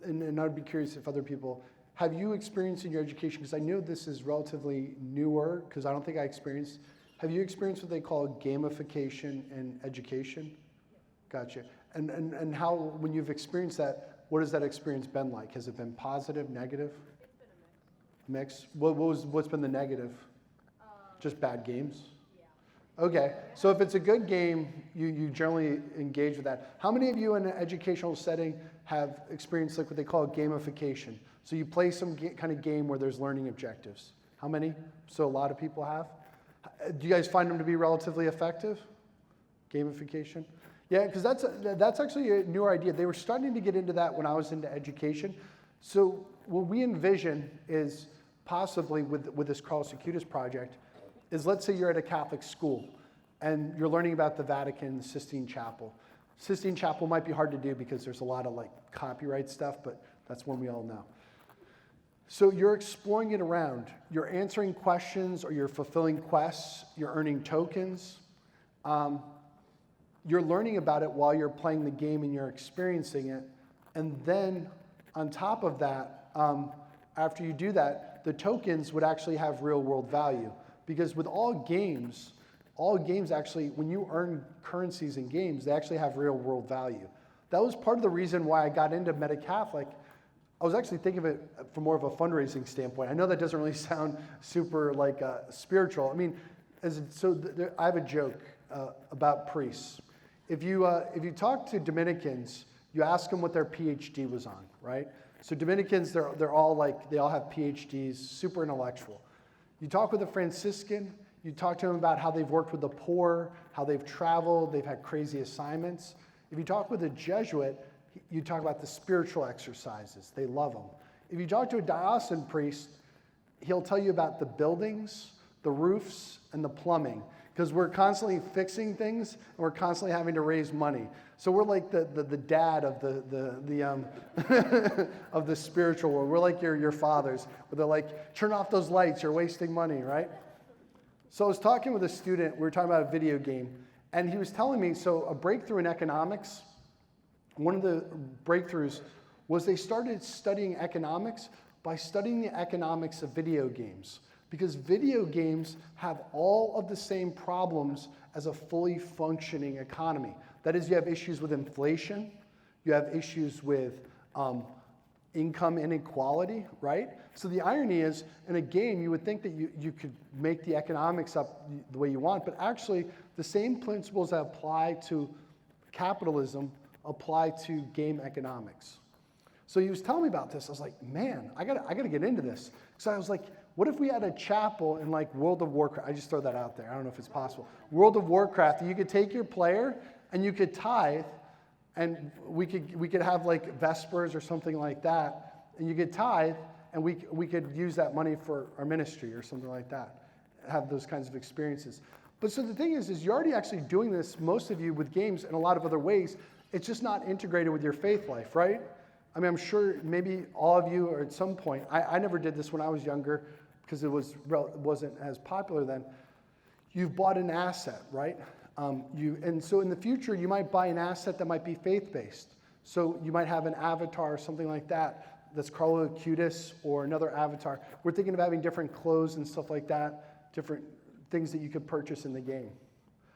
and I'd be curious if other people, have you experienced in your education, because I know this is relatively newer, because I don't think I experienced, have you experienced what they call gamification in education? Gotcha. And how, when you've experienced that, what has that experience been like? Has it been positive, negative? It's been a mix. Mix? What's been the negative? Just bad games? Yeah. Okay, so if it's a good game, you generally engage with that. How many of you in an educational setting have experienced like what they call gamification? So you play some kind of game where there's learning objectives. How many? So a lot of people have. Do you guys find them to be relatively effective? Gamification? Yeah, because that's actually a newer idea. They were starting to get into that when I was into education. So what we envision is possibly with this Carlos Acutis project is, let's say you're at a Catholic school and you're learning about the Vatican, the Sistine Chapel. Sistine Chapel might be hard to do because there's a lot of like copyright stuff, but that's one we all know. So you're exploring it around. You're answering questions or you're fulfilling quests. You're earning tokens. You're learning about it while you're playing the game and you're experiencing it. And then on top of that, after you do that, the tokens would actually have real world value. Because with all games actually, when you earn currencies in games, they actually have real world value. That was part of the reason why I got into MetaCatholic. I was actually thinking of it from more of a fundraising standpoint. I know that doesn't really sound super like spiritual. I mean, I have a joke about priests. If you talk to Dominicans, you ask them what their PhD was on, right? So Dominicans, they're all like, they all have PhDs, super intellectual. You talk with a Franciscan, you talk to them about how they've worked with the poor, how they've traveled, they've had crazy assignments. If you talk with a Jesuit, you talk about the spiritual exercises. They love them. If you talk to a diocesan priest, he'll tell you about the buildings, the roofs, and the plumbing. Because we're constantly fixing things, and we're constantly having to raise money. So we're like the dad of the of the spiritual world. We're like your fathers, where they're like, turn off those lights, you're wasting money, right? So I was talking with a student, we were talking about a video game, and he was telling me, so a breakthrough in economics, one of the breakthroughs was they started studying economics by studying the economics of video games. Because video games have all of the same problems as a fully functioning economy. That is, you have issues with inflation, you have issues with income inequality, right? So the irony is, in a game, you would think that you could make the economics up the way you want, but actually, the same principles that apply to capitalism apply to game economics. So he was telling me about this. I was like, man, I gotta get into this. So I was like, what if we had a chapel in like World of Warcraft? I just throw that out there. I don't know if it's possible. World of Warcraft, you could take your player and you could tithe, and we could have like Vespers or something like that, and you could tithe, and we could use that money for our ministry or something like that. Have those kinds of experiences. But so the thing is you're already actually doing this, most of you, with games in a lot of other ways. It's just not integrated with your faith life, right? I mean, I'm sure maybe all of you are at some point. I never did this when I was younger because it wasn't as popular then. You've bought an asset, right? And so in the future, you might buy an asset that might be faith-based. So you might have an avatar or something like that that's Carlos Acutis or another avatar. We're thinking of having different clothes and stuff like that, different things that you could purchase in the game.